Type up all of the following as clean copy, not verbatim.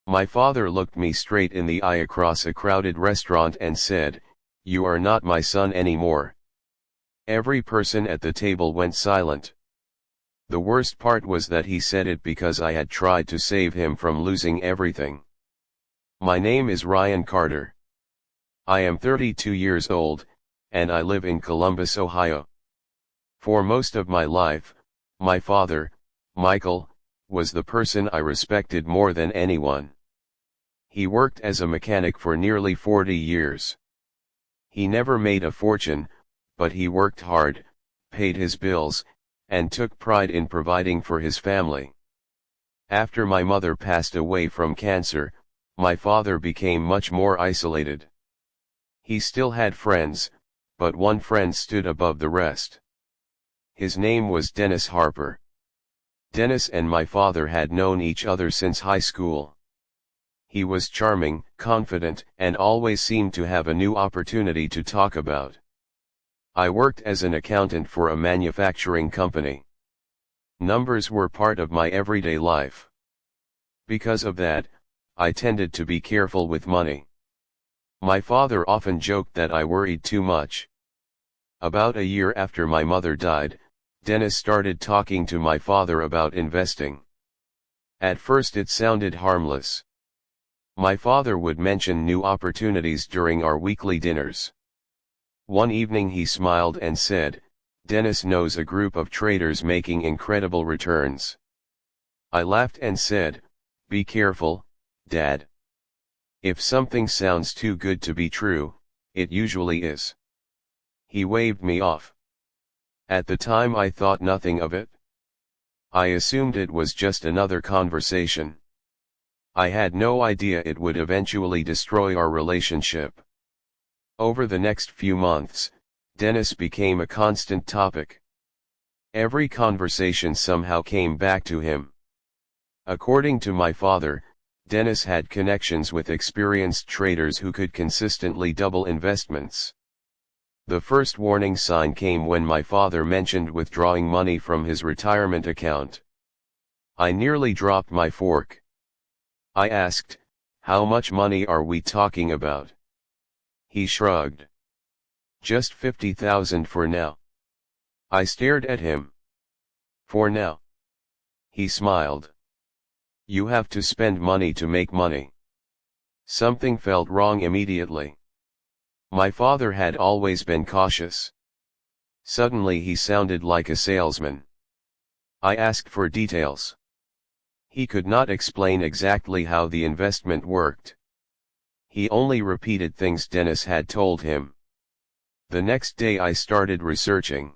My father looked me straight in the eye across a crowded restaurant and said, "You are not my son anymore." Every person at the table went silent. The worst part was that he said it because I had tried to save him from losing everything. My name is Ryan Carter. I am 32 years old, and I live in Columbus, Ohio. For most of my life, my father, Michael, was the person I respected more than anyone. He worked as a mechanic for nearly 40 years. He never made a fortune, but he worked hard, paid his bills, and took pride in providing for his family. After my mother passed away from cancer, my father became much more isolated. He still had friends, but one friend stood above the rest. His name was Dennis Harper. Dennis and my father had known each other since high school. He was charming, confident, and always seemed to have a new opportunity to talk about. I worked as an accountant for a manufacturing company. Numbers were part of my everyday life. Because of that, I tended to be careful with money. My father often joked that I worried too much. About a year after my mother died, Dennis started talking to my father about investing. At first it sounded harmless. My father would mention new opportunities during our weekly dinners. One evening he smiled and said, "Dennis knows a group of traders making incredible returns." I laughed and said, "Be careful, Dad. If something sounds too good to be true, it usually is." He waved me off. At the time I thought nothing of it. I assumed it was just another conversation. I had no idea it would eventually destroy our relationship. Over the next few months, Dennis became a constant topic. Every conversation somehow came back to him. According to my father, Dennis had connections with experienced traders who could consistently double investments. The first warning sign came when my father mentioned withdrawing money from his retirement account. I nearly dropped my fork. I asked, "How much money are we talking about?" He shrugged. "Just 50,000 for now." I stared at him. "For now?" He smiled. "You have to spend money to make money." Something felt wrong immediately. My father had always been cautious. Suddenly he sounded like a salesman. I asked for details. He could not explain exactly how the investment worked. He only repeated things Dennis had told him. The next day I started researching.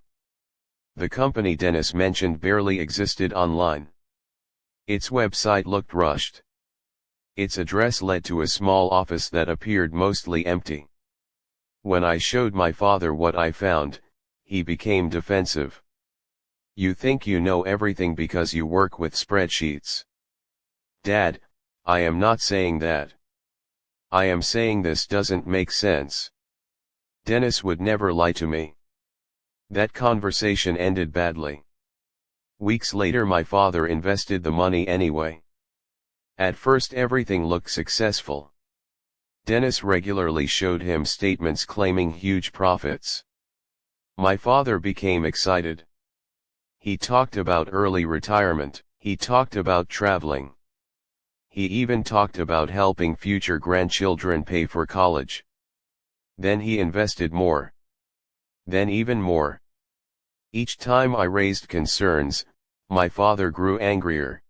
The company Dennis mentioned barely existed online. Its website looked rushed. Its address led to a small office that appeared mostly empty. When I showed my father what I found, he became defensive. "You think you know everything because you work with spreadsheets." "Dad, I am not saying that. I am saying this doesn't make sense." Dennis would never lie to me. That conversation ended badly. Weeks later my father invested the money anyway. At first everything looked successful. Dennis regularly showed him statements claiming huge profits. My father became excited. He talked about early retirement, he talked about traveling. He even talked about helping future grandchildren pay for college. Then he invested more. Then even more. Each time I raised concerns, my father grew angrier.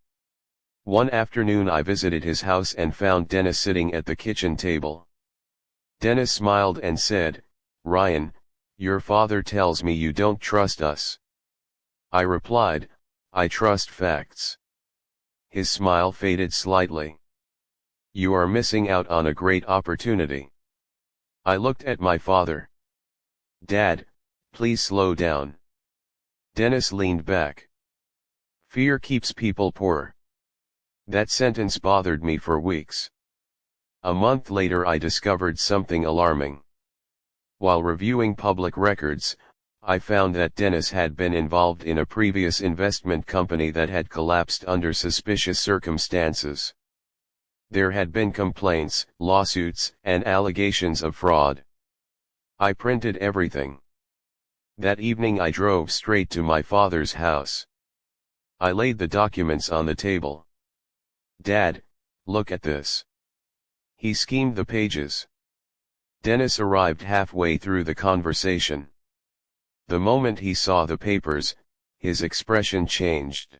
One afternoon I visited his house and found Dennis sitting at the kitchen table. Dennis smiled and said, "Ryan, your father tells me you don't trust us." I replied, "I trust facts." His smile faded slightly. "You are missing out on a great opportunity." I looked at my father. "Dad, please slow down." Dennis leaned back. "Fear keeps people poor." That sentence bothered me for weeks. A month later I discovered something alarming. While reviewing public records, I found that Dennis had been involved in a previous investment company that had collapsed under suspicious circumstances. There had been complaints, lawsuits, and allegations of fraud. I printed everything. That evening I drove straight to my father's house. I laid the documents on the table. "Dad, look at this." He skimmed the pages. Dennis arrived halfway through the conversation. The moment he saw the papers, his expression changed.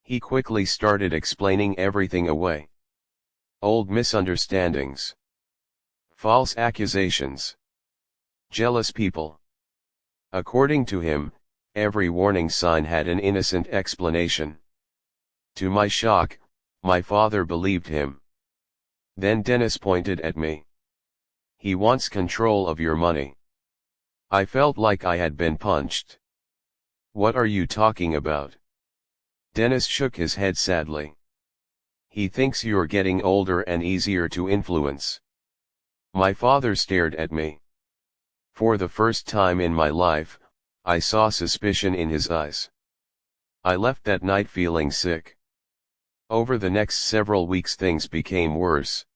He quickly started explaining everything away. Old misunderstandings. False accusations. Jealous people. According to him, every warning sign had an innocent explanation. To my shock, my father believed him. Then Dennis pointed at me. "He wants control of your money." I felt like I had been punched. "What are you talking about?" Dennis shook his head sadly. "He thinks you're getting older and easier to influence." My father stared at me. For the first time in my life, I saw suspicion in his eyes. I left that night feeling sick. Over the next several weeks things became worse.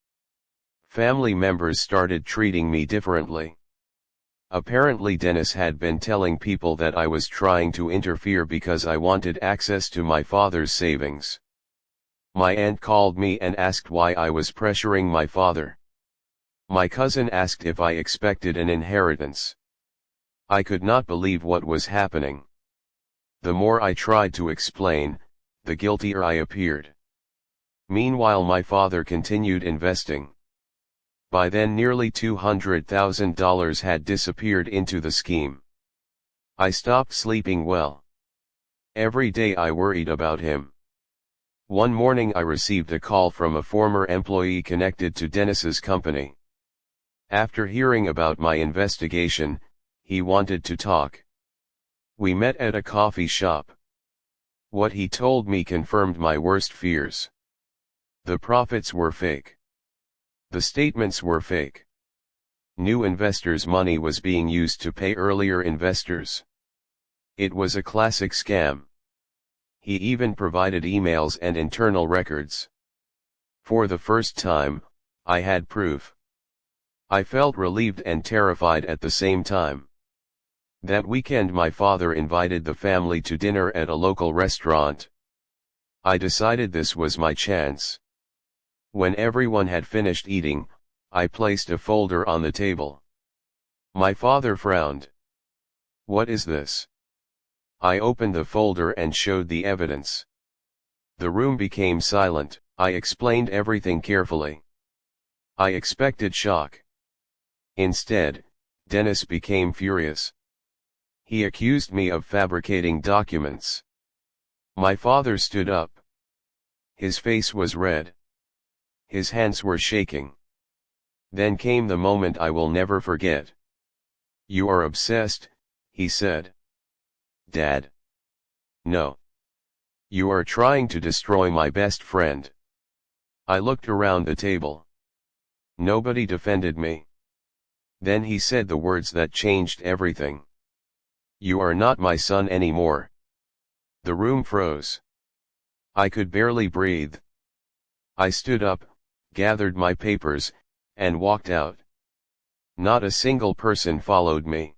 Family members started treating me differently. Apparently Dennis had been telling people that I was trying to interfere because I wanted access to my father's savings. My aunt called me and asked why I was pressuring my father. My cousin asked if I expected an inheritance. I could not believe what was happening. The more I tried to explain, the guiltier I appeared. Meanwhile my father continued investing. By then nearly $200,000 had disappeared into the scheme. I stopped sleeping well. Every day I worried about him. One morning I received a call from a former employee connected to Dennis's company. After hearing about my investigation, he wanted to talk. We met at a coffee shop. What he told me confirmed my worst fears. The profits were fake. The statements were fake. New investors' money was being used to pay earlier investors. It was a classic scam. He even provided emails and internal records. For the first time, I had proof. I felt relieved and terrified at the same time. That weekend my father invited the family to dinner at a local restaurant. I decided this was my chance. When everyone had finished eating, I placed a folder on the table. My father frowned. "What is this?" I opened the folder and showed the evidence. The room became silent. I explained everything carefully. I expected shock. Instead, Dennis became furious. He accused me of fabricating documents. My father stood up. His face was red. His hands were shaking. Then came the moment I will never forget. "You are obsessed," he said. "Dad." "No. You are trying to destroy my best friend." I looked around the table. Nobody defended me. Then he said the words that changed everything. "You are not my son anymore." The room froze. I could barely breathe. I stood up, gathered my papers, and walked out. Not a single person followed me.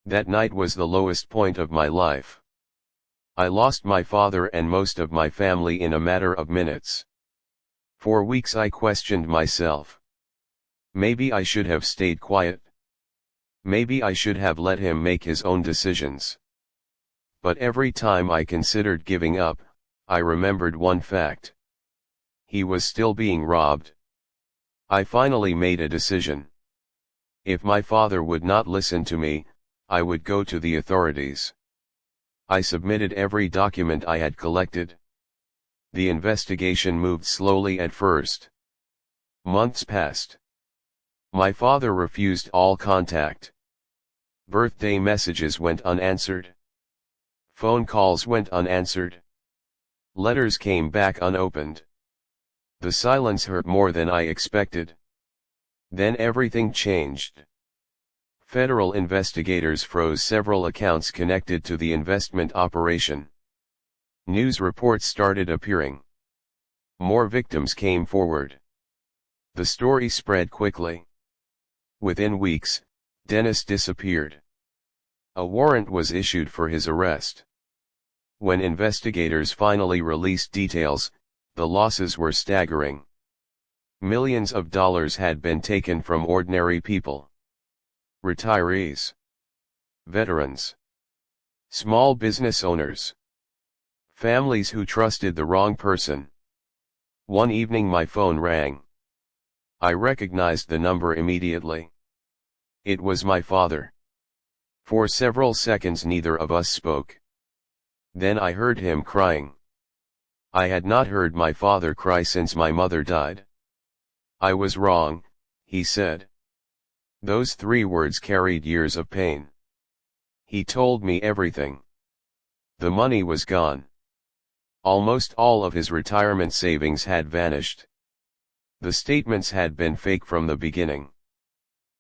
That night was the lowest point of my life. I lost my father and most of my family in a matter of minutes. For weeks I questioned myself. Maybe I should have stayed quiet. Maybe I should have let him make his own decisions. But every time I considered giving up, I remembered one fact. He was still being robbed. I finally made a decision. If my father would not listen to me, I would go to the authorities. I submitted every document I had collected. The investigation moved slowly at first. Months passed. My father refused all contact. Birthday messages went unanswered. Phone calls went unanswered. Letters came back unopened. The silence hurt more than I expected. Then everything changed. Federal investigators froze several accounts connected to the investment operation. News reports started appearing. More victims came forward. The story spread quickly. Within weeks, Dennis disappeared. A warrant was issued for his arrest. When investigators finally released details, the losses were staggering. Millions of dollars had been taken from ordinary people. Retirees, veterans, small business owners, families who trusted the wrong person. One evening my phone rang. I recognized the number immediately. It was my father. For several seconds neither of us spoke. Then I heard him crying. I had not heard my father cry since my mother died. I was wrong, he said. Those 3 words carried years of pain. He told me everything. The money was gone. Almost all of his retirement savings had vanished. The statements had been fake from the beginning.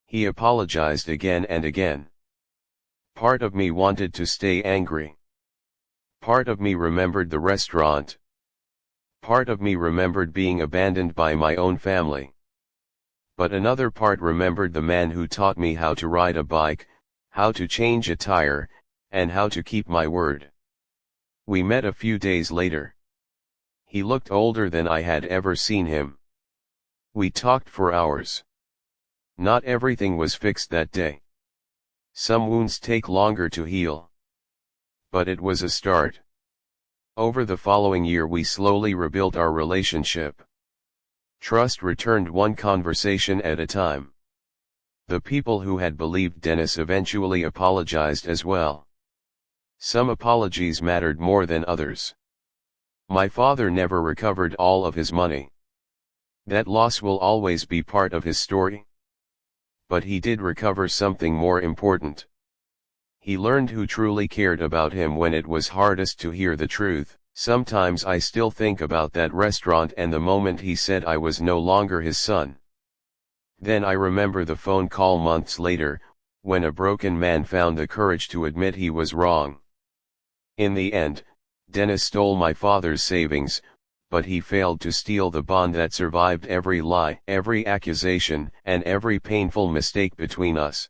He apologized again and again. Part of me wanted to stay angry. Part of me remembered the restaurant. Part of me remembered being abandoned by my own family. But another part remembered the man who taught me how to ride a bike, how to change a tire, and how to keep my word. We met a few days later. He looked older than I had ever seen him. We talked for hours. Not everything was fixed that day. Some wounds take longer to heal. But it was a start. Over the following year we slowly rebuilt our relationship. Trust returned one conversation at a time. The people who had believed Dennis eventually apologized as well. Some apologies mattered more than others. My father never recovered all of his money. That loss will always be part of his story. But he did recover something more important. He learned who truly cared about him when it was hardest to hear the truth. Sometimes I still think about that restaurant and the moment he said I was no longer his son. Then I remember the phone call months later, when a broken man found the courage to admit he was wrong. In the end, Dennis stole my father's savings, but he failed to steal the bond that survived every lie, every accusation, and every painful mistake between us.